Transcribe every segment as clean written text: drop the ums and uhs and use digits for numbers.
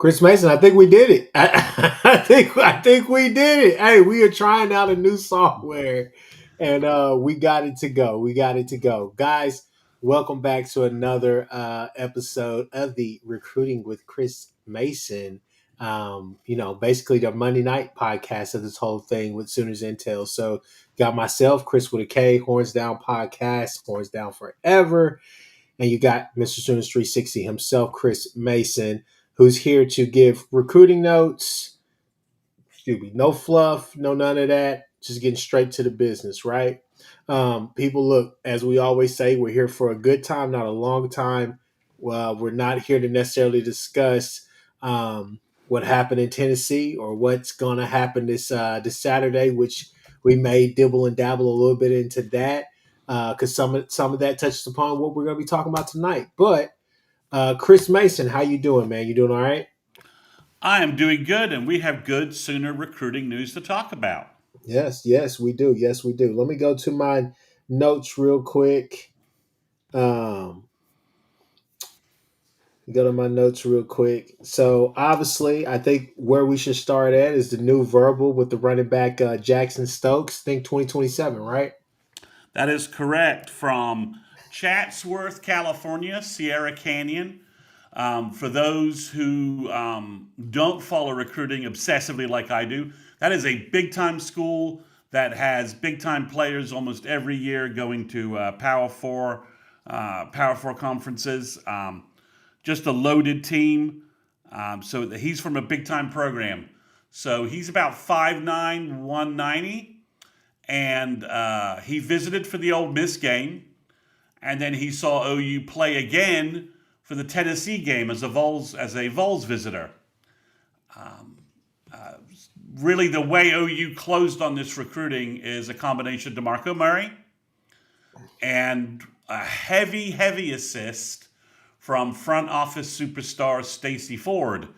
Chris Mason, I think we did it. I think we did it. Hey, we are trying out a new software, and we got it to go. We got it to go, guys. Welcome back to another episode of the Recruiting with Chris Mason. Basically the Monday night podcast of this whole thing with Sooners Intel. So, got myself, Chris with a K, Horns Down Podcast, Horns Down Forever. And you got Mr. Students 360 himself, Chris Mason, who's here to give recruiting notes. Excuse me, no fluff, no none of that. Just getting straight to the business, right? People, look, as we always say, we're here for a good time, not a long time. Well, we're not here to necessarily discuss what happened in Tennessee or what's going to happen this Saturday, which we may dibble and dabble a little bit into that because some of that touches upon what we're going to be talking about tonight. But Chris Mason, how you doing, man? You doing all right? I am doing good, and we have good Sooner recruiting news to talk about. Yes, we do. Yes, we do. Let me go to my notes real quick. Um, go to my notes real quick. So obviously, I think where we should start at is the new verbal with the running back Jackson Stokes. Think 2027, right? That is correct. From Chatsworth, California, Sierra Canyon. For those who don't follow recruiting obsessively like I do, that is a big time school that has big time players almost every year going to Power Four conferences. Just a loaded team. So he's from a big time program. So he's about 5'9", 190, and he visited for the Ole Miss game, and then he saw OU play again for the Tennessee game as a Vols visitor. Really, the way OU closed on this recruiting is a combination of DeMarco Murray and a heavy assist from front office superstar Stacy Ford,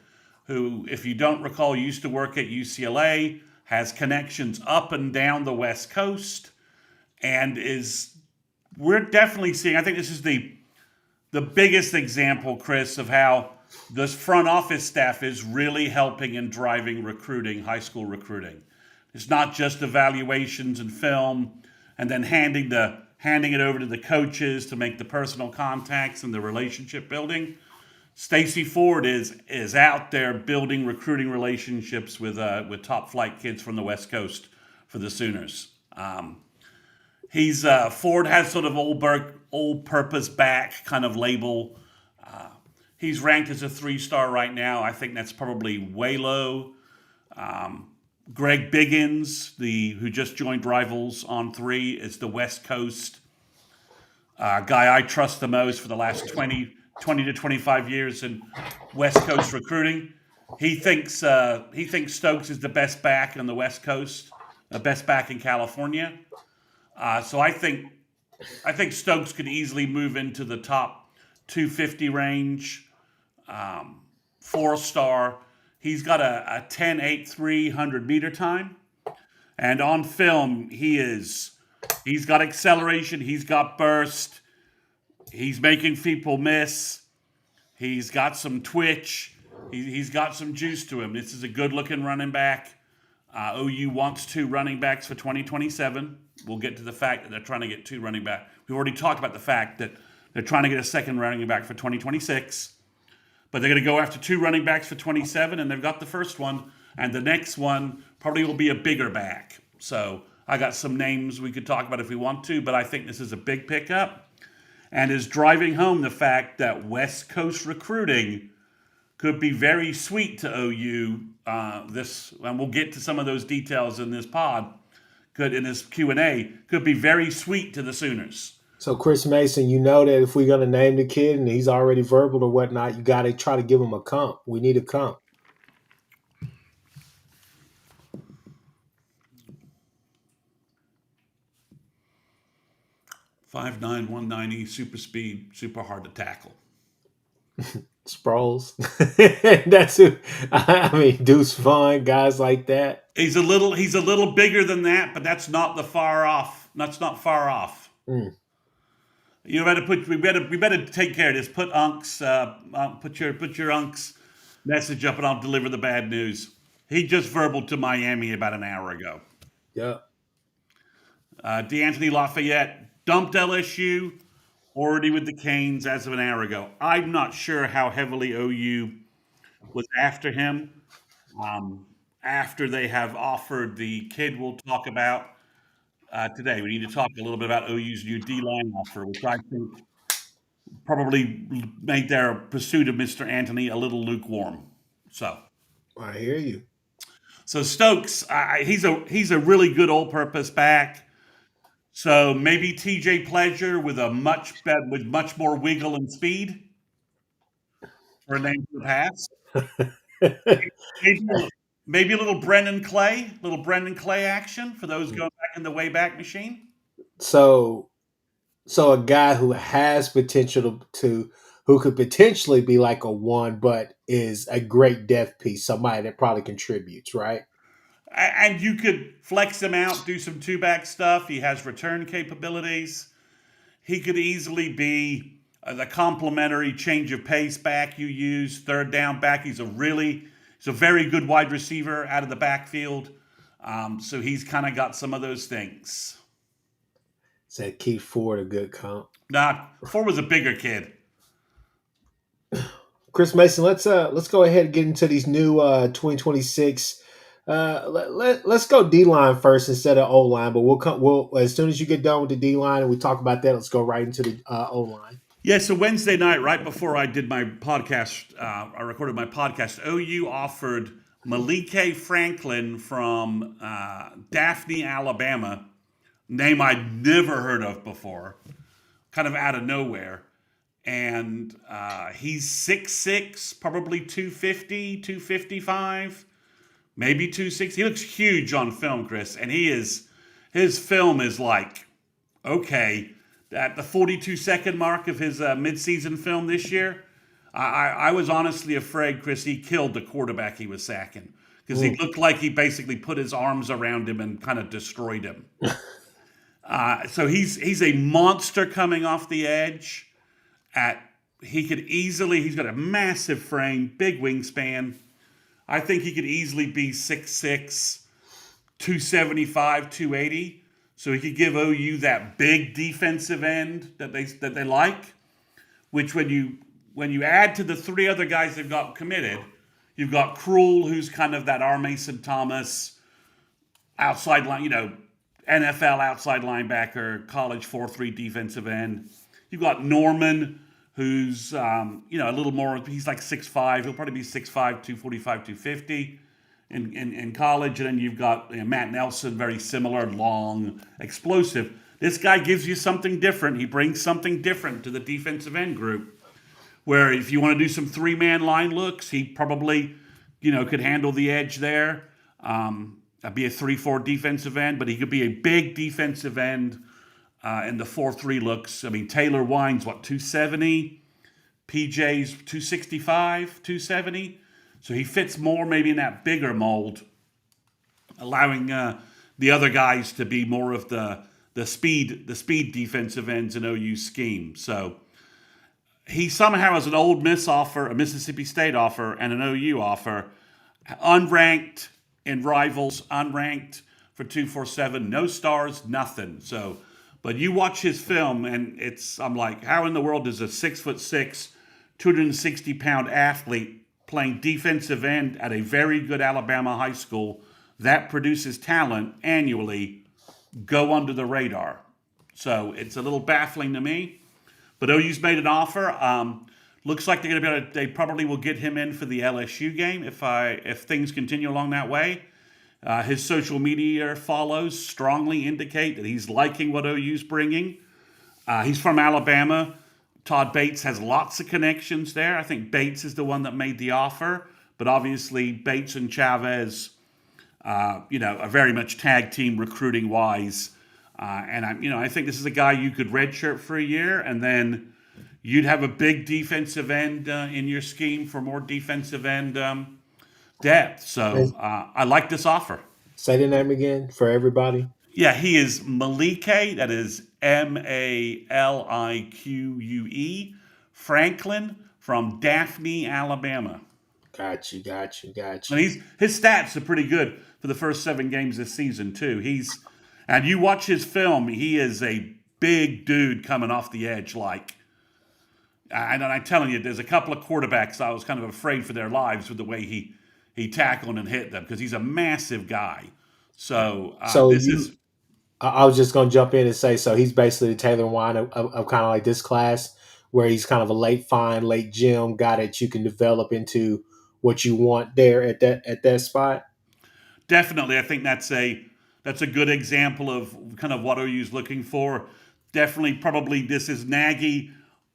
who, if you don't recall, used to work at UCLA, has connections up and down the West Coast, and we're definitely seeing. I think this is the biggest example, Chris, of how this front office staff is really helping and driving recruiting, high school recruiting. It's not just evaluations and film, and then handing it over to the coaches to make the personal contacts and the relationship building. Stacy Ford is out there building recruiting relationships with top flight kids from the West Coast for the Sooners. He's Ford has sort of old purpose back kind of label. He's ranked as a 3-star right now. I think that's probably way low. Greg Biggins, who just joined Rivals on 3, is the West Coast guy I trust the most for the last 20 to 25 years in West Coast recruiting. He thinks Stokes is the best back on the West Coast, the best back in California. So I think Stokes could easily move into the top 250 range. 4-star. He's got a 10.83 100-meter time, and on film he's got acceleration, he's got burst, he's making people miss, he's got some twitch, he's got some juice to him. This is a good-looking running back. OU wants 2 running backs for 2027. We'll get to the fact that they're trying to get 2 running backs. We've already talked about the fact that they're trying to get a second running back for 2026. But they're going to go after 2 running backs for 27, and they've got the first one. And the next one probably will be a bigger back. So I got some names we could talk about if we want to, but I think this is a big pickup and is driving home the fact that West Coast recruiting could be very sweet to OU. And we'll get to some of those details in this in this Q&A, could be very sweet to the Sooners. So Chris Mason, you know that if we're going to name the kid and he's already verbal or whatnot, you got to try to give him a comp. We need a comp. Five nine 190, super speed, super hard to tackle. Sproles. That's who. I mean, Deuce Vaughn, guys like that. He's a little bigger than that, but that's not far off. That's not far off. Mm. We better take care of this. Put Unks, put your Unks message up and I'll deliver the bad news. He just verbal to Miami about an hour ago. Yeah. DeAnthony Lafayette dumped LSU, already with the Canes as of an hour ago. I'm not sure how heavily OU was after him. Um, After they have offered the kid we'll talk about today, we need to talk a little bit about OU's new D line offer, which I think probably made their pursuit of Mr. Anthony a little lukewarm. So, I hear you. so Stokes, he's a really good all-purpose back. So maybe TJ Pleasure with with much more wiggle and speed for a name to the pass. Maybe, maybe little Brendan Clay action for those going back in the Wayback Machine. so so a guy who has potential to who could potentially be like a one, but is a great depth piece, somebody that probably contributes, right? And you could flex him out, do some two back stuff. He has return capabilities. He could easily be the complementary change of pace back you use, third down back. He's a very good wide receiver out of the backfield. So he's kind of got some of those things. Said Keith Ford a good comp. Nah, Ford was a bigger kid. Chris Mason, let's go ahead and get into these new 2026. Let's go D line first instead of O line, but we'll as soon as you get done with the D line and we talk about that, let's go right into the O line. Yeah, so Wednesday night, right before I did my podcast, I recorded my podcast. OU offered Malike Franklin from Daphne, Alabama, name I'd never heard of before, kind of out of nowhere. And he's 6'6", probably 250, 255, maybe 260. He looks huge on film, Chris. And his film is like, okay, at the 42-second mark of his midseason film this year, I was honestly afraid, Chris, he killed the quarterback he was sacking because he looked like he basically put his arms around him and kind of destroyed him. So he's a monster coming off the edge. He's got a massive frame, big wingspan. I think he could easily be 6'6", 275, 280. So he could give OU that big defensive end that they like. Which when you add to the three other guys they've got committed, you've got Krul, who's kind of that R. Mason Thomas outside line, NFL outside linebacker, college 4-3 defensive end. You've got Norman, who's a little more. He's like 6'5". He'll probably be 6'5", 245, 250 in college. And then you've got Matt Nelson, very similar, long, explosive. This guy gives you something different. He brings something different to the defensive end group. Where if you want to do some three-man line looks, he probably could handle the edge there. That'd be a 3-4 defensive end, but he could be a big defensive end. In the 4-3 looks, I mean, Taylor Wine's 270, PJ's 265, 270. So he fits more maybe in that bigger mold, allowing the other guys to be more of the speed defensive ends in OU scheme. So he somehow has an Ole Miss offer, a Mississippi State offer, and an OU offer, unranked in Rivals, unranked for 247, no stars, nothing. So. But you watch his film, and I'm like, how in the world does a 6'6", 260-pound athlete playing defensive end at a very good Alabama high school that produces talent annually go under the radar? So it's a little baffling to me. But OU's made an offer. Looks like they're going to they probably will get him in for the LSU game if things continue along that way. His social media follows strongly indicate that he's liking what OU's bringing. He's from Alabama. Todd Bates has lots of connections there. I think Bates is the one that made the offer, but obviously Bates and Chavez, are very much tag team recruiting wise. And I think this is a guy you could redshirt for a year, and then you'd have a big defensive end in your scheme for more defensive end depth. So I like this offer. Say the name again for everybody. Yeah, he is Malike. That is Malique Franklin from Daphne, Alabama. Got you, got you, got And you. his stats are pretty good for the first 7 games this season too. And you watch his film, he is a big dude coming off the edge. And I'm telling you, there's a couple of quarterbacks I was kind of afraid for their lives with the way he tackled and hit them because he's a massive guy. So So this is I was just going to jump in and say, so he's basically the Taylor Wine of kind of like this class, where he's kind of a late find, late gym guy that you can develop into what you want there at that spot. definitely. I think that's a good example of kind of what OU's looking for. Definitely, probably this is Nagy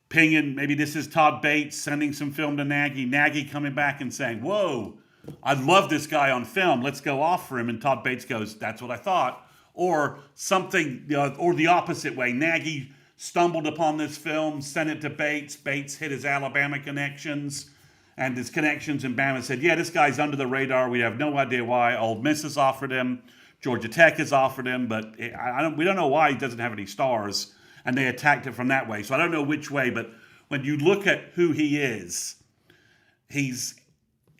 pinging. Maybe this is Todd Bates sending some film to Nagy. Nagy coming back and saying, "Whoa, I love this guy on film. Let's go off for him." And Todd Bates goes, "That's what I thought." Or something, or the opposite way. Nagy stumbled upon this film, sent it to Bates. Bates hit his Alabama connections and his connections in Bama said, "Yeah, this guy's under the radar. We have no idea why. Old Miss has offered him. Georgia Tech has offered him, but we don't know why he doesn't have any stars." And they attacked it from that way. So I don't know which way, but when you look at who he is, he's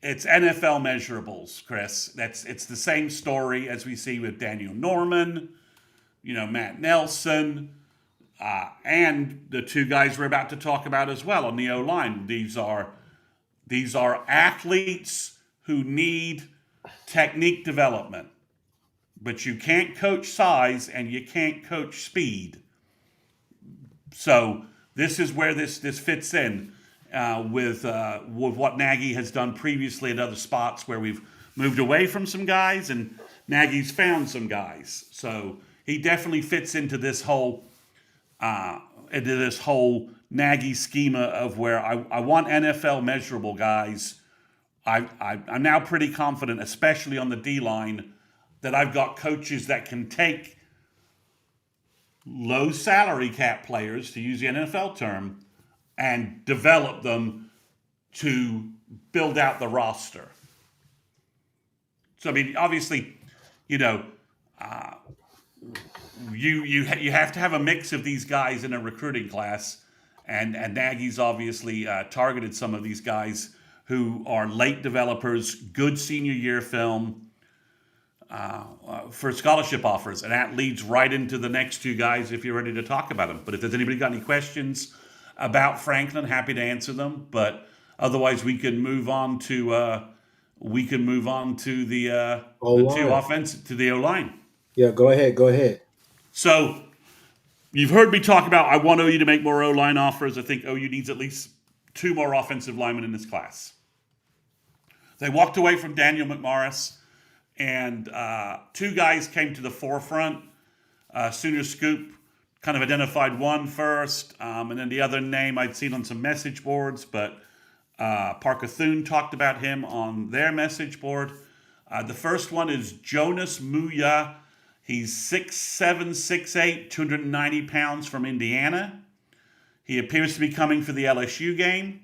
it's NFL measurables, Chris. It's the same story as we see with Daniel Norman, Matt Nelson, and the two guys we're about to talk about as well on the O line. These are athletes who need technique development, but you can't coach size and you can't coach speed. So this is where this fits in with what Nagy has done previously at other spots where we've moved away from some guys and Nagy's found some guys. So he definitely fits into this whole Nagy schema of where I want NFL measurable guys. I'm now pretty confident, especially on the D line, that I've got coaches that can take low salary cap players, to use the NFL term, and develop them to build out the roster. So I mean, obviously, you know, you have to have a mix of these guys in a recruiting class, and Nagy's obviously targeted some of these guys who are late developers, good senior year film for scholarship offers, and that leads right into the next two guys if you're ready to talk about them. But if there's anybody got any questions about Franklin, happy to answer them. But otherwise, we can move on to the two O-line. offense to the O line. Yeah, go ahead. Go ahead. So you've heard me talk about I want OU to make more O line offers. I think OU needs at least 2 more offensive linemen in this class. They walked away from Daniel McMorris, and 2 guys came to the forefront. Sooner Scoop kind of identified one first, and then the other name I'd seen on some message boards, but Parker Thune talked about him on their message board. The first one is Jonas Muya. He's 6'7", 6'8", 290 pounds from Indiana. He appears to be coming for the LSU game.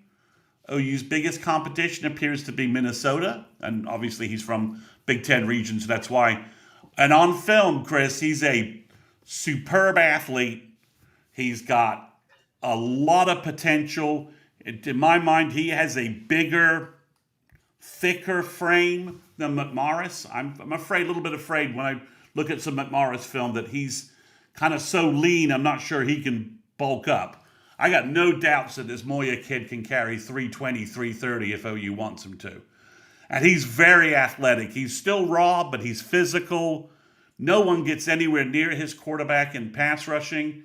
OU's biggest competition appears to be Minnesota, and obviously he's from Big Ten region, so that's why. And on film, Chris, he's a superb athlete. He's got a lot of potential. In my mind, he has a bigger, thicker frame than McMorris. I'm a little bit afraid when I look at some McMorris film that he's kind of so lean, I'm not sure he can bulk up. I got no doubts that this Moya kid can carry 320, 330 if OU wants him to. And he's very athletic. He's still raw, but he's physical. No one gets anywhere near his quarterback in pass rushing.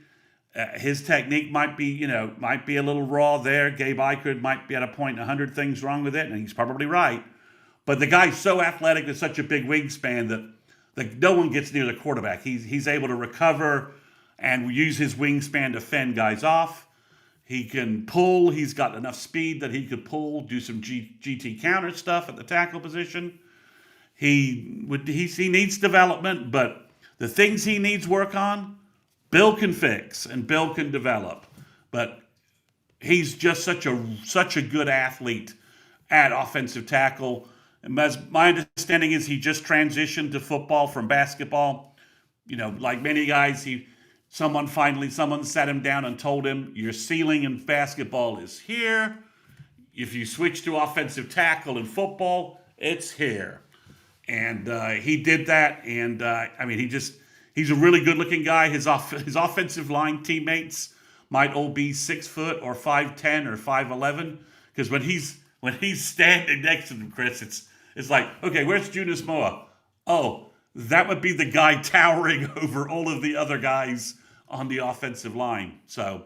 His technique might be a little raw there. Gabe Eichert might be at a point 100 things wrong with it, and he's probably right. But the guy's so athletic with such a big wingspan that no one gets near the quarterback. He's able to recover and use his wingspan to fend guys off. He can pull. He's got enough speed that he could pull, do some GT counter stuff at the tackle position. He needs development, but the things he needs work on, Bill can fix and Bill can develop. But he's just such a good athlete at offensive tackle. And as my understanding is, he just transitioned to football from basketball. Like many guys, someone sat him down and told him, your ceiling in basketball is here. if you switch to offensive tackle in football, it's here. And he did that. And I mean, he's a really good looking guy. His offensive line teammates might all be 6 foot or 5'10" or 5'11", because when he's standing next to them, Chris, it's like, okay, where's Jonas Moa? Oh, that would be the guy towering over all of the other guys on the offensive line. So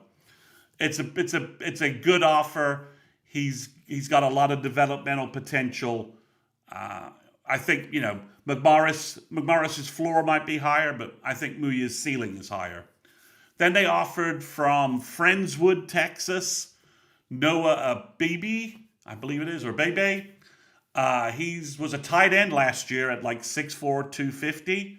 it's a good offer. He's got a lot of developmental potential. I think McMorris's floor might be higher, but I think Muya's ceiling is higher. Then they offered from Friendswood, Texas, Noah Beebe, I believe it is, or Bebe. He was a tight end last year at like 6'4", 250.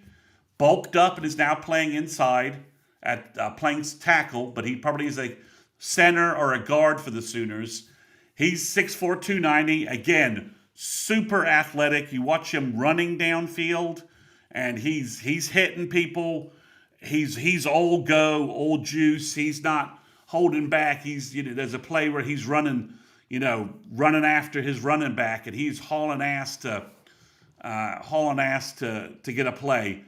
Bulked up and is now playing inside at playing tackle, but he probably is a center or a guard for the Sooners. He's 6'4", 290. Again, super athletic. You watch him running downfield, and he's hitting people. He's all go, all juice. He's not holding back. There's a play where he's running after his running back, and he's hauling ass to get a play.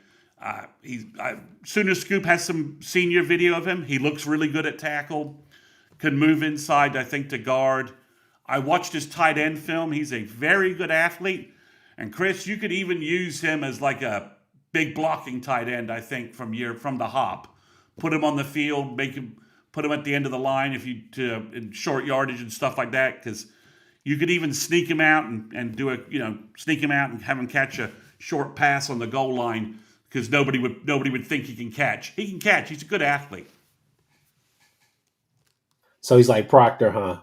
Sooner Scoop has some senior video of him. He looks really good at tackle. Can move inside, I think, to guard. I watched his tight end film. He's a very good athlete. And Chris, you could even use him as like a big blocking tight end, I think, from the hop. Put him on the field, put him at the end of the line in short yardage and stuff like that, because you could even sneak him out and sneak him out and have him catch a short pass on the goal line, because nobody would think he can catch. He can catch. He's a good athlete. So he's like Proctor, huh?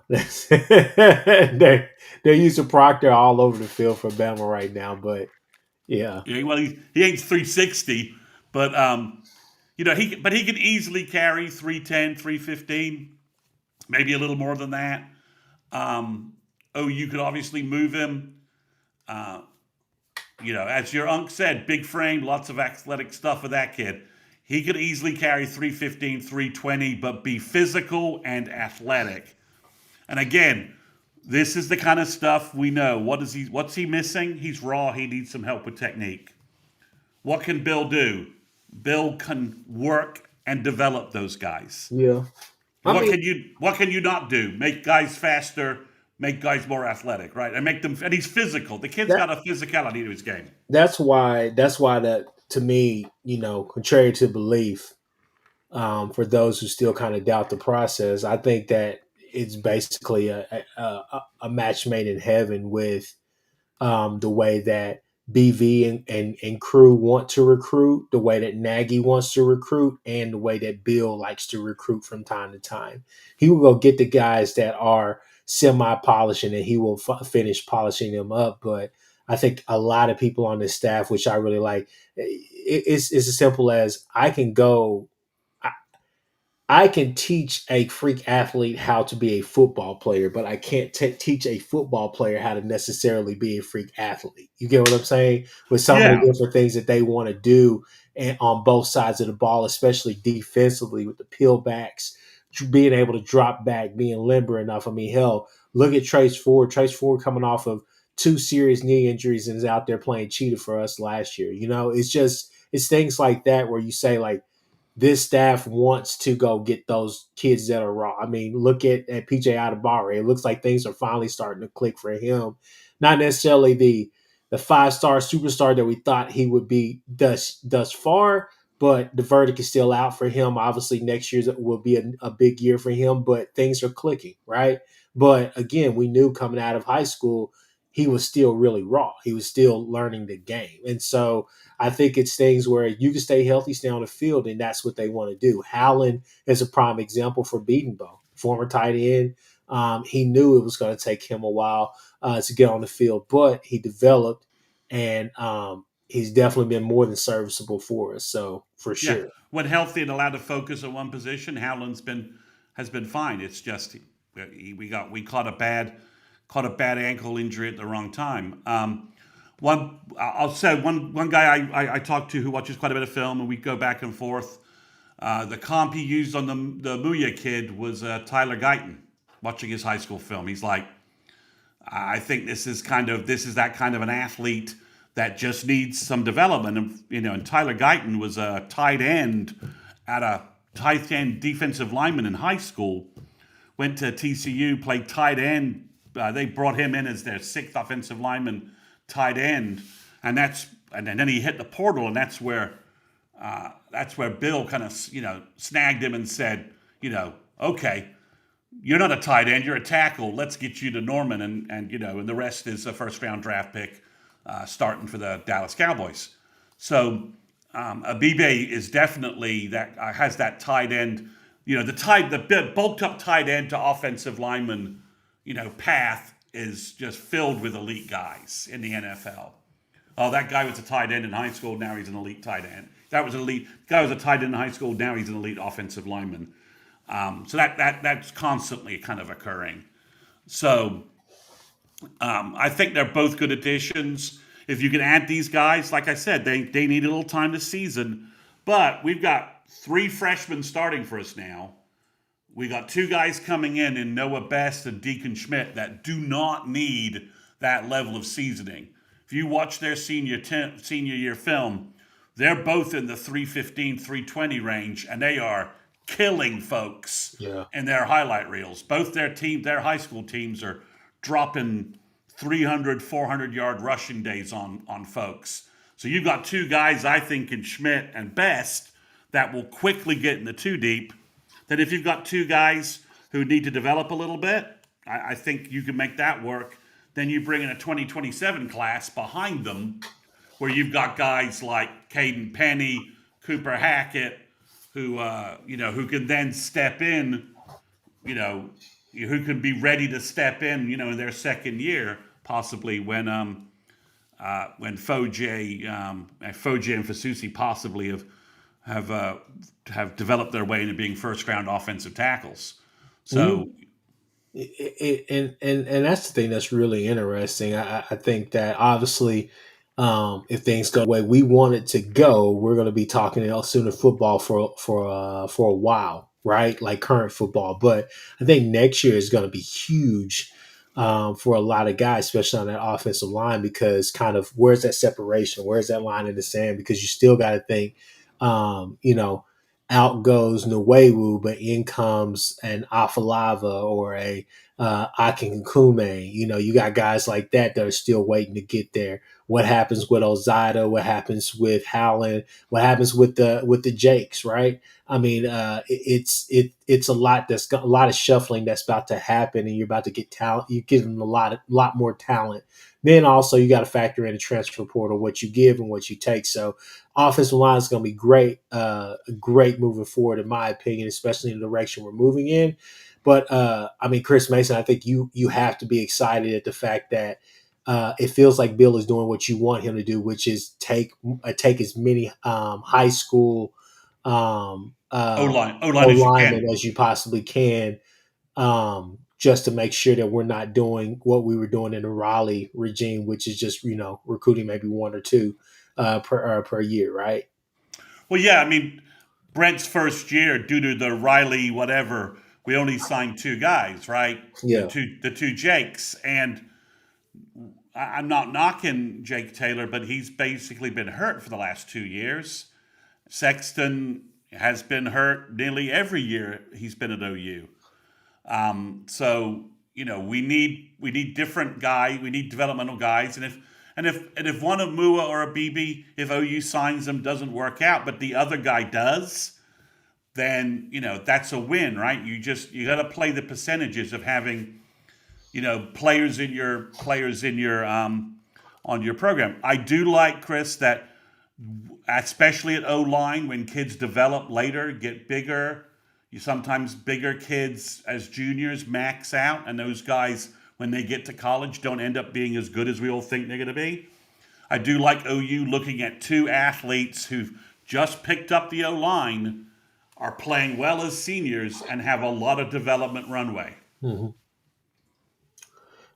they're using Proctor all over the field for Bama right now, but yeah. Well, he ain't 360, but he can easily carry 310, 315, maybe a little more than that. You could obviously move him. As your uncle said, big frame, lots of athletic stuff with that kid. He could easily carry 315, 320, but be physical and athletic. And again, this is the kind of stuff we know. What's he missing? He's raw. He needs some help with technique. What can Bill do? Bill can work and develop those guys. Yeah. What can you not do? Make guys faster, make guys more athletic, right? And he's physical. The kid's got a physicality to his game. That's why that, to me, contrary to belief, for those who still kind of doubt the process, I think that it's basically a match made in heaven with the way that BV and crew want to recruit, the way that Nagy wants to recruit, and the way that Bill likes to recruit from time to time. He will go get the guys that are semi-polishing, and he will finish polishing them up. But I think a lot of people on the staff, which I really like, it's as simple as I can teach a freak athlete how to be a football player, but I can't teach a football player how to necessarily be a freak athlete. You get what I'm saying? With some of the different things that they want to do and on both sides of the ball, especially defensively with the peel backs, being able to drop back, being limber enough. I mean, hell, look at Trace Ford. Trace Ford coming off of 2 serious knee injuries and is out there playing cheetah for us last year. It's things like that where you say, like, this staff wants to go get those kids that are raw. I mean, look at PJ Adebawore. It looks like things are finally starting to click for him. Not necessarily the 5-star superstar that we thought he would be thus far, but the verdict is still out for him. Obviously, next year will be a big year for him, but things are clicking, right? But again, we knew coming out of high school, he was still really raw. He was still learning the game. And so I think it's things where you can stay healthy, stay on the field, and that's what they want to do. Howland is a prime example for Beatonbow, former tight end. He knew it was going to take him a while to get on the field, but he developed, and he's definitely been more than serviceable for us. So for sure. Yeah. When healthy and allowed to focus on one position, Howland's has been fine. It's just we caught a bad ankle injury at the wrong time. One guy I talked to who watches quite a bit of film, and we go back and forth. The comp he used on the Muya kid was Tyler Guyton, watching his high school film. He's like, I think this is that kind of an athlete that just needs some development. And and Tyler Guyton was a tight end defensive lineman in high school. Went to TCU, played tight end. They brought him in as their sixth offensive lineman, tight end, and then he hit the portal, and that's where Bill kind of snagged him and said, okay, you're not a tight end, you're a tackle. Let's get you to Norman, and the rest is a first round draft pick, starting for the Dallas Cowboys. So Abibe is definitely that has that tight end, the bulked up tight end to offensive lineman, path is just filled with elite guys in the NFL. Oh, that guy was a tight end in high school. Now he's an elite tight end. That was an elite guy was a tight end in high school. Now he's an elite offensive lineman. So that's constantly kind of occurring. So I think they're both good additions. If you can add these guys, like I said, they need a little time this season. But we've got three freshmen starting for us now. We got two guys coming in Noah Best and Deacon Schmidt, that do not need that level of seasoning. If you watch their senior year film, they're both in the 315, 320 range, and they are killing folks Yeah. in their highlight reels. Both their high school teams are dropping 300, 400-yard rushing days on folks. So you've got two guys, I think, in Schmidt and Best, that will quickly get in the two deep. Then if you've got two guys who need to develop a little bit, I think you can make that work. Then you bring in a 2027 class behind them, where you've got guys like Caden Penny, Cooper Hackett, who can then step in, who can be ready to step in their second year, possibly when Foje and Fasusi possibly have developed their way into being first round offensive tackles. So And that's the thing that's really interesting. I think that obviously, if things go the way we want it to go, we're going to be talking El Sooner football for a while, right? Like current football. But I think next year is going to be huge, for a lot of guys, especially on that offensive line, because kind of where's that separation? Where's that line in the sand? Because you still got to think, um, you know, out goes Nuewu, but in comes an Afalava or a Akin Kume. You got guys like that are still waiting to get there. What happens with Ozada? What happens with Howland? What happens with the Jakes? Right? I mean, it's a lot. That's got a lot of shuffling that's about to happen, and you're about to get talent. You give them a lot more talent. Then also you got to factor in the transfer portal, what you give and what you take. So offensive line is going to be great, great moving forward, in my opinion, especially in the direction we're moving in. But I mean, Chris Mason, I think you have to be excited at the fact that it feels like Bill is doing what you want him to do, which is take as many high school O line O as you linemen can. as you possibly can, just to make sure that we're not doing what we were doing in the Raleigh regime, which is just recruiting maybe one or two per year, right? Well, yeah, I mean, Brent's first year, due to the Riley whatever, we only signed two guys, right? The Yeah. two Jakes, and I'm not knocking Jake Taylor, but he's basically been hurt for the last 2 years. Sexton has been hurt nearly every year he's been at OU. So we need different guys. We need developmental guys, and if one of Mua or a BB, if OU signs them, doesn't work out, but the other guy does, then that's a win, right? You got to play the percentages of having players in your on your program. I do like, Chris, that especially at O line, when kids develop later, get bigger, you sometimes bigger kids as juniors max out, and those guys, when they get to college, don't end up being as good as we all think they're going to be. I do like OU looking at two athletes who've just picked up the O line, are playing well as seniors, and have a lot of development runway. Mhm.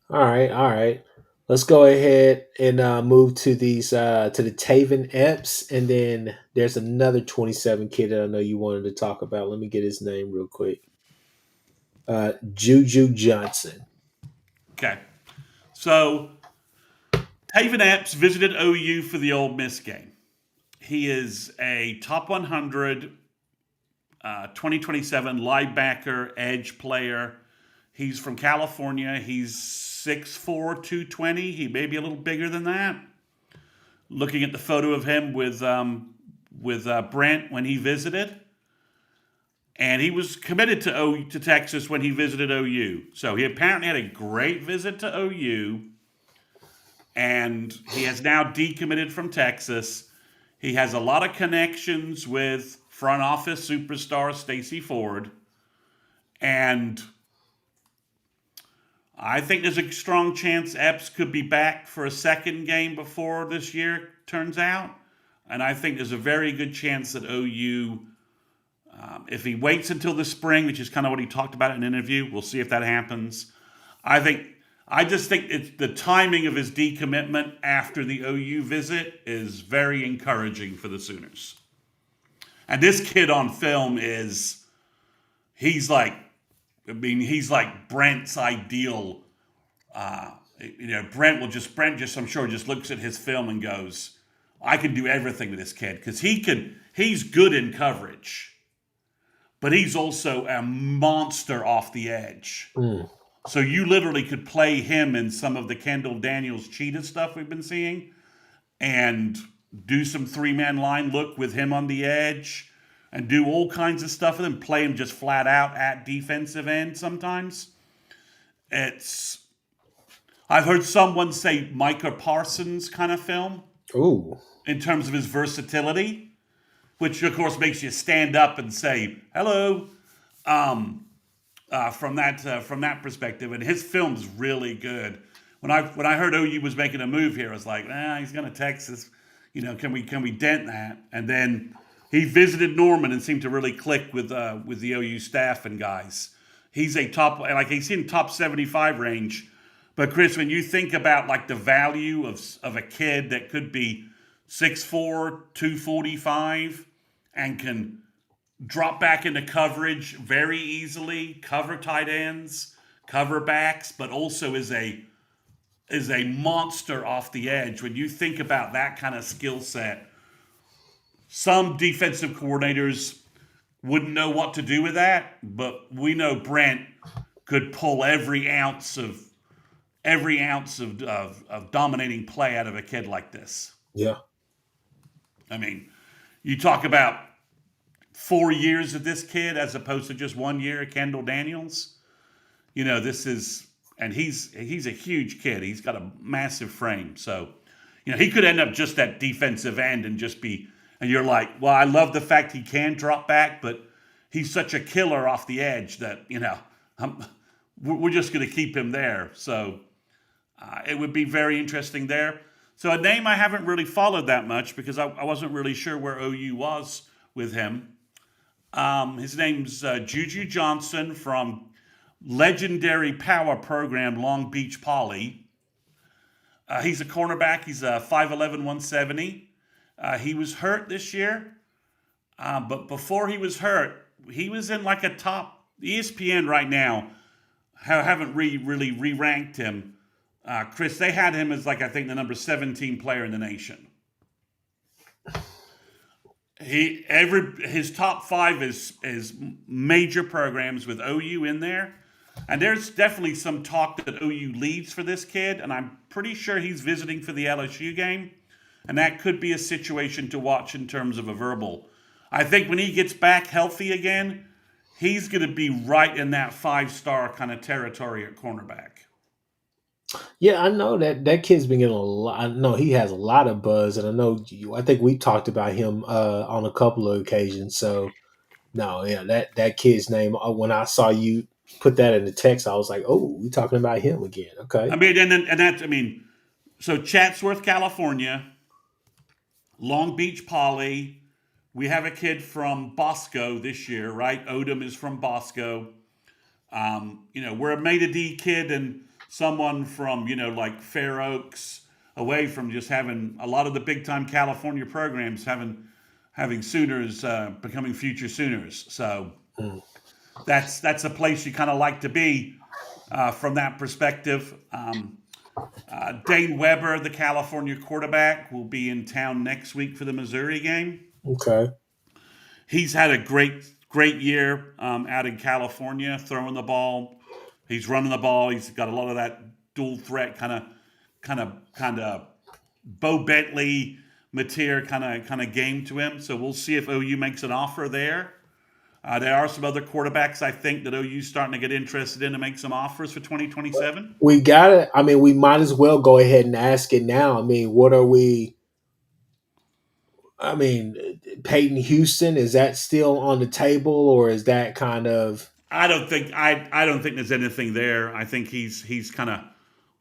All right, all right. Let's go ahead and move to these to the Taven Epps, and then there's another 27 kid that I know you wanted to talk about. Let me get his name real quick. Juju Johnson. Okay. So Taven Epps visited OU for the Ole Miss game. He is a top 100 2027 linebacker, edge player. He's from California. He's 6'4", 220. He may be a little bigger than that. Looking at the photo of him with Brent when he visited, and he was committed to Texas when he visited OU. So he apparently had a great visit to OU, and he has now decommitted from Texas. He has a lot of connections with front office superstar Stacey Ford, and I think there's a strong chance Epps could be back for a second game before this year turns out. And I think there's a very good chance that OU, if he waits until the spring, which is kind of what he talked about in an interview, we'll see if that happens. I just think it's the timing of his decommitment after the OU visit is very encouraging for the Sooners. And this kid on film he's like Brent's ideal. Brent just I'm sure just looks at his film and goes, I can do everything with this kid because he's good in coverage, but he's also a monster off the edge. So you literally could play him in some of the Kendall Daniels cheetah stuff we've been seeing and do some 3-man line look with him on the edge and do all kinds of stuff with him, play him just flat out at defensive end sometimes. I've heard someone say Micah Parsons kind of film. Ooh. In terms of his versatility, which of course makes you stand up and say hello from that perspective. And his film's really good. When I heard OU was making a move here, I was like, he's going to Texas. Can we dent that? And then he visited Norman and seemed to really click with the OU staff and guys. He's he's in top 75 range. But Chris, when you think about like the value of a kid that could be 6'4", 245, and can drop back into coverage very easily, cover tight ends, cover backs, but also is a monster off the edge. When you think about that kind of skill set, some defensive coordinators wouldn't know what to do with that, but we know Brent could pull every ounce of dominating play out of a kid like this. Yeah. I mean, you talk about 4 years of this kid as opposed to just 1 year of Kendall Daniels. This is, and he's a huge kid. He's got a massive frame. So, he could end up just that defensive end and just be, and you're like, well, I love the fact he can drop back, but he's such a killer off the edge that, we're just going to keep him there. So it would be very interesting there. So a name I haven't really followed that much because I wasn't really sure where OU was with him. His name's Juju Johnson from legendary power program Long Beach Poly. He's a cornerback. He's 5'11", 170. He was hurt this year, but before he was hurt, he was in like a top. ESPN right now haven't really re-ranked him. Chris, they had him as I think the number 17 player in the nation. His top 5 is major programs with OU in there, and there's definitely some talk that OU leads for this kid, and I'm pretty sure he's visiting for the LSU game, and that could be a situation to watch in terms of a verbal. I think when he gets back healthy again, he's going to be right in that 5-star kind of territory at cornerback. Yeah, I know that kid's been getting a lot. I know he has a lot of buzz, and I think we talked about him on a couple of occasions. So, no, yeah, that kid's name. When I saw you put that in the text, I was like, oh, we're talking about him again. Okay. So Chatsworth, California, Long Beach Poly. We have a kid from Bosco this year, right? Odom is from Bosco. We're a Meta D kid and someone from, like Fair Oaks, away from just having a lot of the big time California programs having Sooners becoming future Sooners. So that's a place you kind of like to be from that perspective. Dane Weber, the California quarterback, will be in town next week for the Missouri game. Okay. He's had a great year out in California, throwing the ball. He's running the ball. He's got a lot of that dual threat kind of Bo Bentley, Mateer kind of game to him. So we'll see if OU makes an offer there. There are some other quarterbacks I think that OU's starting to get interested in to make some offers for 2027. We got it. I mean, we might as well go ahead and ask it now. I mean, what are we? I mean, Peyton Houston, is that still on the table, or is that kind of? I don't think there's anything there. I think he's kind of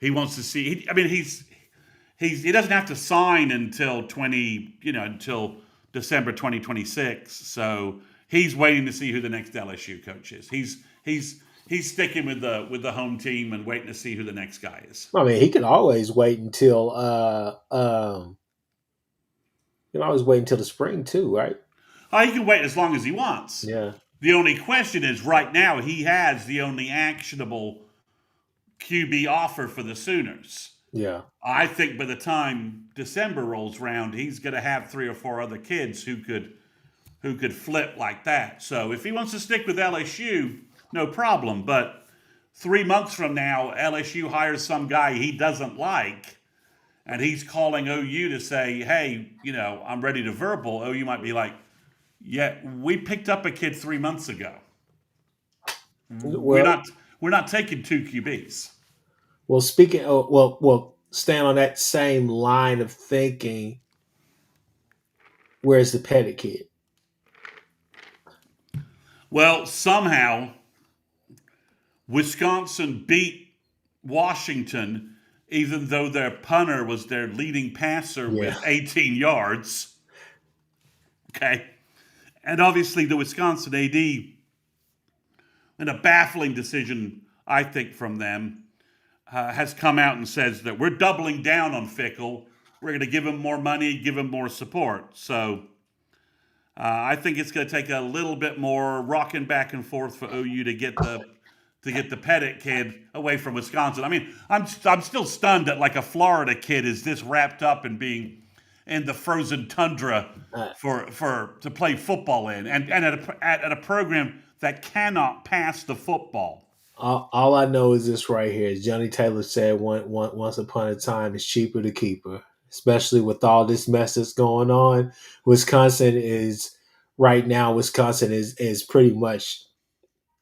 he wants to see. I mean, he doesn't have to sign until until December 2026. So he's waiting to see who the next LSU coach is. He's sticking with the home team and waiting to see who the next guy is. I mean, he can always wait until you can always wait until the spring too, right? He can wait as long as he wants. Yeah, The only question is right now he has the only actionable QB offer for the Sooners. yeah. I think by the time December rolls around, he's going to have 3 or 4 other kids who could flip like that. So if he wants to stick with LSU, no problem. But 3 months from now, LSU hires some guy he doesn't like, and he's calling OU to say, "Hey, I'm ready to verbal." OU might be like, "Yeah, we picked up a kid 3 months ago. We're Well, not we're not taking 2 QBs." well. Speaking. Well. Staying on that same line of thinking, where's the Pettit kid? Well, somehow Wisconsin beat Washington, even though their punter was their leading passer Yeah, with 18 yards. Okay. And obviously, the Wisconsin AD, in a baffling decision, I think, from them, has come out and says that we're doubling down on Fickle. We're going to give him more money, give him more support. So I think it's going to take a little bit more rocking back and forth for OU to get the Pettit kid away from Wisconsin. I mean, I'm still stunned that like a Florida kid is this wrapped up in being in the frozen tundra uh, for to play football in, and at a program that cannot pass the football. all I know is this right here. As Johnny Taylor said once upon a time, it's cheaper to keep her, especially with all this mess that's going on. Wisconsin is right now. Wisconsin is pretty much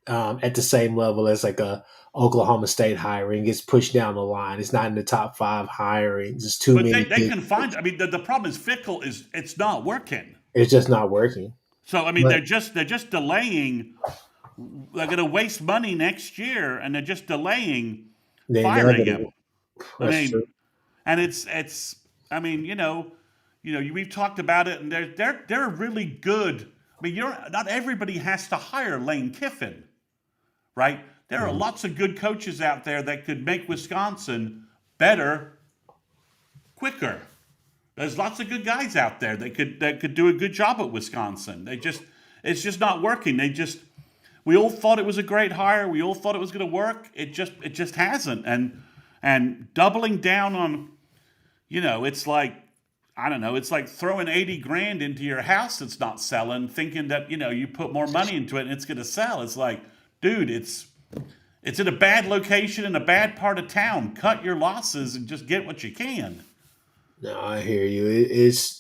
at the same level as like a Oklahoma State hiring. It's pushed down the line. It's not in the top five hirings. It's too But they, many they people. can find. I mean, the problem is Fickle is it's not working. It's just not working. So I mean, But they're just delaying. They're going to waste money next year, and they're just delaying the firing inevitable. him. I That's true. mean, and it's. I mean, we've talked about it, and they're really good. I mean, not everybody has to hire Lane Kiffin, right? There are Mhm. lots of good coaches out there that could make Wisconsin better quicker. There's lots of good guys out there that could do a good job at Wisconsin. It's just not working. We all thought it was a great hire. We all thought it was going to work. It just hasn't. And doubling down on, it's like, I don't know, it's like throwing 80 grand into your house that's not selling, thinking that, you put more money into it and it's going to sell. It's like, dude, it's in a bad location in a bad part of town. Cut your losses and just get what you can. No, I hear you. It's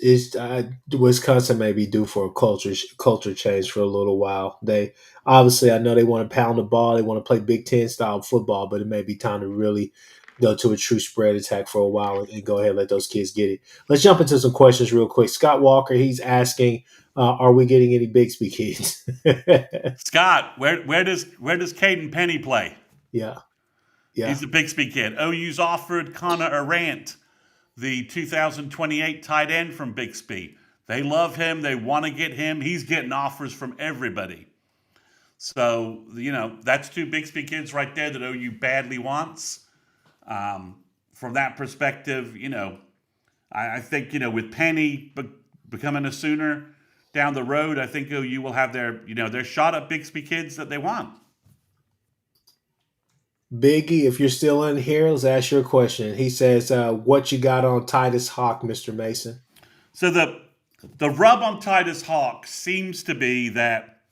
Wisconsin may be due for a culture change for a little while. They obviously, I know they want to pound the ball, they want to play Big Ten style football, but it may be time to really go to a true spread attack for a while and go ahead and let those kids get it. Let's jump into some questions real quick. Scott Walker, he's asking, are we getting any Bixby kids? Scott, where does Caden Penny play? Yeah, yeah. He's a Bixby kid. OU's offered Connor Arant, the 2028 tight end from Bixby. They love him. They want to get him. He's getting offers from everybody. So, that's 2 Bixby kids right there that OU badly wants. From that perspective, I think, with Penny becoming a Sooner down the road, I think OU will have their shot at Bixby kids that they want. Biggie, if you're still in here, let's ask your question. He says, "What you got on Titus Hawk, Mr. Mason?" So the rub on Titus Hawk seems to be that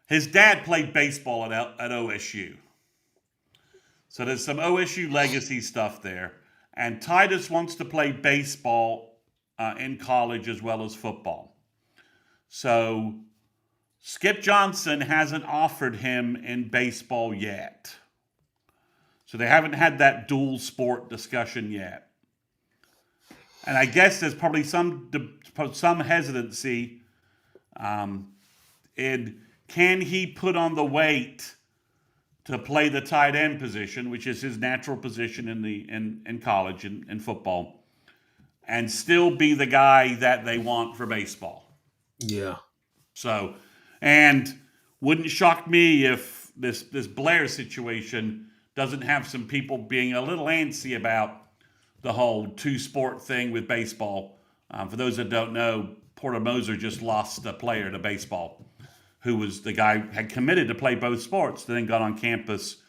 his dad played baseball at OSU. So there's some OSU legacy stuff there. And Titus wants to play baseball in college as well as football. So Skip Johnson hasn't offered him in baseball yet. So they haven't had that dual sport discussion yet. And I guess there's probably some hesitancy in can he put on the weight to play the tight end position, which is his natural position in college in football, and still be the guy that they want for baseball. Yeah. So, and wouldn't shock me if this Blair situation doesn't have some people being a little antsy about the whole two-sport thing with baseball. For those that don't know, Porter Moser just lost a player to baseball who was the guy had committed to play both sports, then got on campus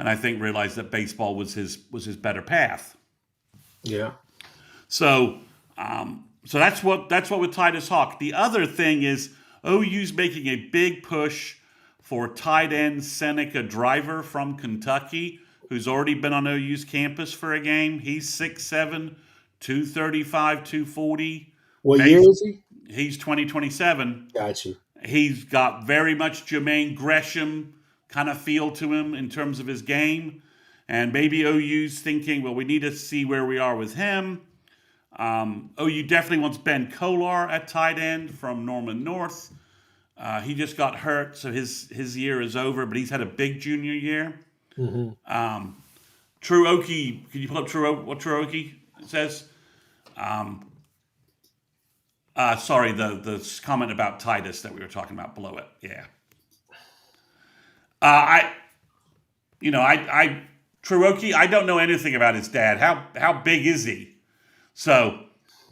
and I think realized that baseball was his better path. Yeah. So so that's what with Titus Hawk. The other thing is OU's making a big push for tight end Seneca Driver from Kentucky, who's already been on OU's campus for a game. He's 6'7", 235, 240. What year is he? He's 2027. Got you. He's got very much Jermaine Gresham kind of feel to him in terms of his game. And maybe OU's thinking, well, we need to see where we are with him. OU definitely wants Ben Kolar at tight end from Norman North. He just got hurt, so his year is over, but he's had a big junior year. Mm-hmm. True Okie, can you pull up what True Okie says? Sorry, the comment about Titus that we were talking about below it. Yeah. True Okie, I don't know anything about his dad. How big is he? So,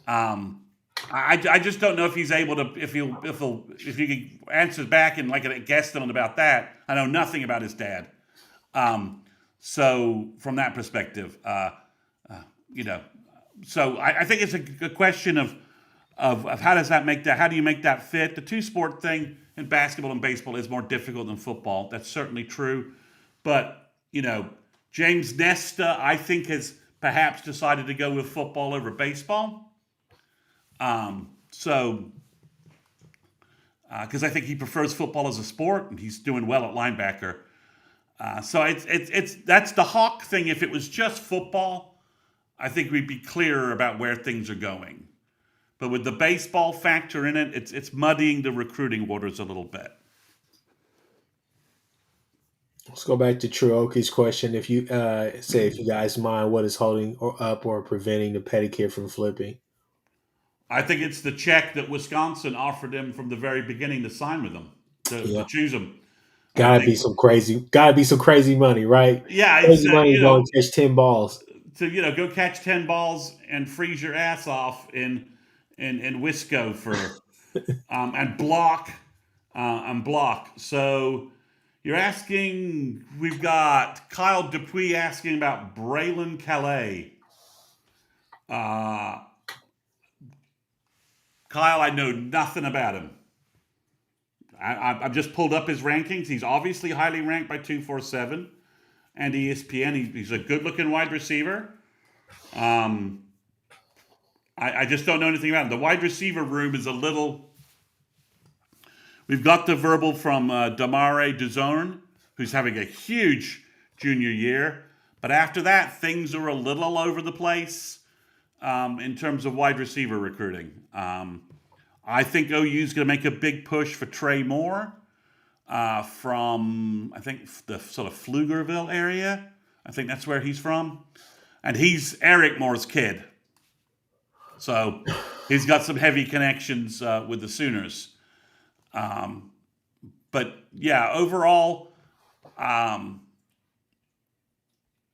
I just don't know if he's able to if he answer back and like a guest on about that. I know nothing about his dad. So from that perspective, so I think it's a question of how does that make that? How do you make that fit? The two sport thing in basketball and baseball is more difficult than football. That's certainly true, but James Nesta I think has perhaps decided to go with football over baseball. Because I think he prefers football as a sport, and he's doing well at linebacker. So it's that's the Hawk thing. If it was just football, I think we'd be clearer about where things are going. But with the baseball factor in it, it's muddying the recruiting waters a little bit. Let's go back to True Okie's question. If you if you guys mind, what is holding up or preventing the pedicure from flipping? I think it's the check that Wisconsin offered him from the very beginning to sign with him, to choose him. Gotta be some crazy money, right? Yeah, crazy money going to catch 10 balls. To go catch 10 balls and freeze your ass off in Wisco for and block. So you're asking. We've got Kyle Dupuis asking about Braylon Calais. Kyle, I know nothing about him. I've just pulled up his rankings. He's obviously highly ranked by 247 and ESPN. He's a good-looking wide receiver. I just don't know anything about him. The wide receiver room is a little... We've got the verbal from Damare DeZorn, who's having a huge junior year. But after that, things are a little all over the place in terms of wide receiver recruiting. I think OU's going to make a big push for Trey Moore from, I think, the sort of Pflugerville area. I think that's where he's from. And he's Eric Moore's kid. So he's got some heavy connections with the Sooners. But yeah, overall, Kyle,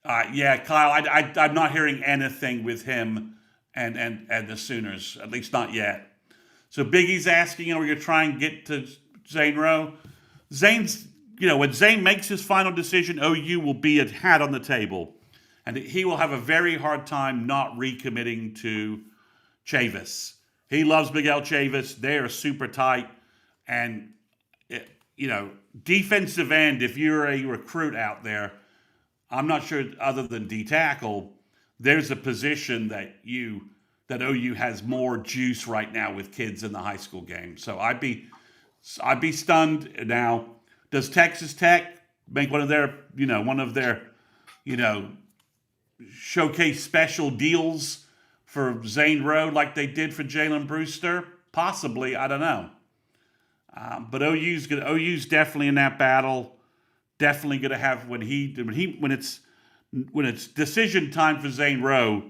I'm not hearing anything with him and the Sooners, at least not yet. So Biggie's asking, are we going to try and get to Zane Rowe? Zane's when Zane makes his final decision, OU will be a hat on the table, and he will have a very hard time not recommitting to Chavis. He loves Miguel Chavis. They are super tight, and defensive end. If you're a recruit out there, I'm not sure other than D tackle, there's a position that OU has more juice right now with kids in the high school game. So I'd be stunned. Now, does Texas Tech make one of their you know showcase special deals for Zane Rowe like they did for Jalen Brewster? Possibly, I don't know. But OU's definitely in that battle. Definitely going to have when it's decision time for Zane Rowe.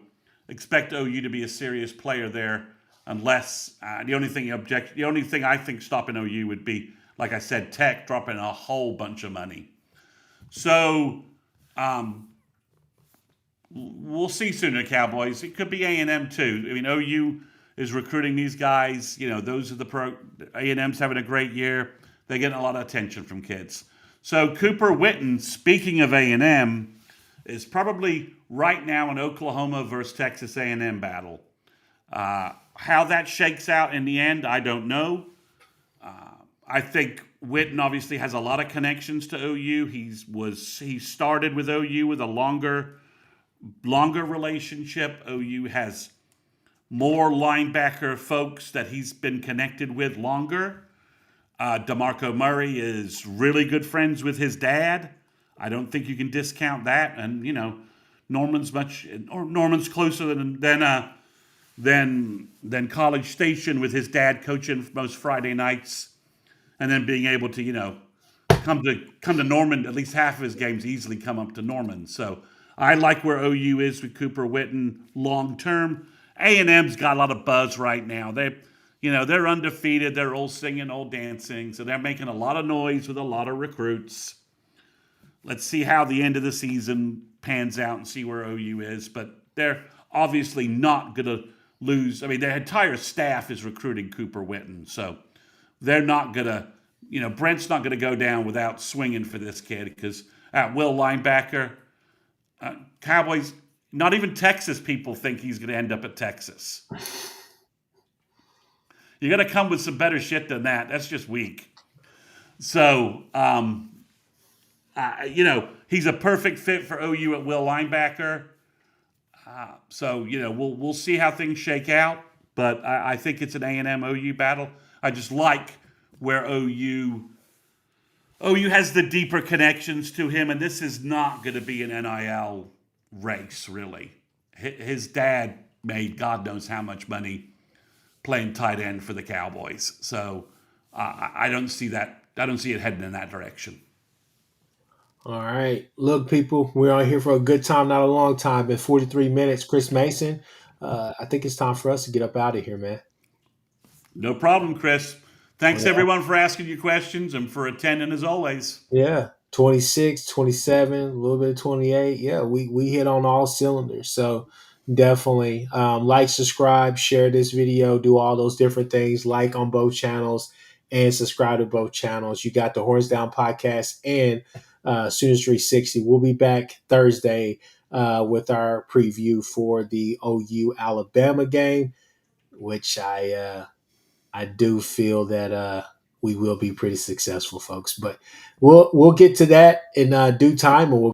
Expect OU to be a serious player there, unless the only thing I think stopping OU would be, like I said, Tech dropping a whole bunch of money. So we'll see soon the Cowboys. It could be A&M too. I mean, OU is recruiting these guys. Those are the A&M's having a great year. They're getting a lot of attention from kids. So Cooper Witten, speaking of A&M, is probably right now an Oklahoma versus Texas A&M battle. How that shakes out in the end, I don't know. I think Witten obviously has a lot of connections to OU. He started with OU with a longer relationship. OU has more linebacker folks that he's been connected with longer. DeMarco Murray is really good friends with his dad. I don't think you can discount that. And Norman's closer than College Station with his dad coaching most Friday nights, and then being able to come to Norman. At least half of his games easily come up to Norman. So I like where OU is with Cooper Witten long term. A&M's got a lot of buzz right now. They're undefeated. They're old singing, old dancing. So they're making a lot of noise with a lot of recruits. Let's see how the end of the season pans out and see where OU is. But they're obviously not going to lose. I mean, their entire staff is recruiting Cooper Witten. So they're not going to, Brent's not going to go down without swinging for this kid, because at will linebacker, Cowboys, not even Texas people think he's going to end up at Texas. You got to come with some better shit than that. That's just weak. So, he's a perfect fit for OU at will linebacker. So we'll see how things shake out. But I think it's an A&M OU battle. I just like where OU has the deeper connections to him, and this is not going to be an NIL race, really. His dad made God knows how much money playing tight end for the Cowboys. So I don't see that. I don't see it heading in that direction. All right. Look, people, we're on here for a good time, not a long time. Been 43 minutes. Chris Mason, I think it's time for us to get up out of here, man. No problem, Chris. Thanks, everyone, for asking your questions and for attending, as always. Yeah. 26, 27, a little bit of 28. Yeah, we hit on all cylinders. So definitely like, subscribe, share this video, do all those different things, like on both channels and subscribe to both channels. You got the Horns Down podcast and Sooners 360. We'll be back Thursday with our preview for the OU Alabama game, which I do feel that we will be pretty successful, folks. But we'll get to that in due time, and we'll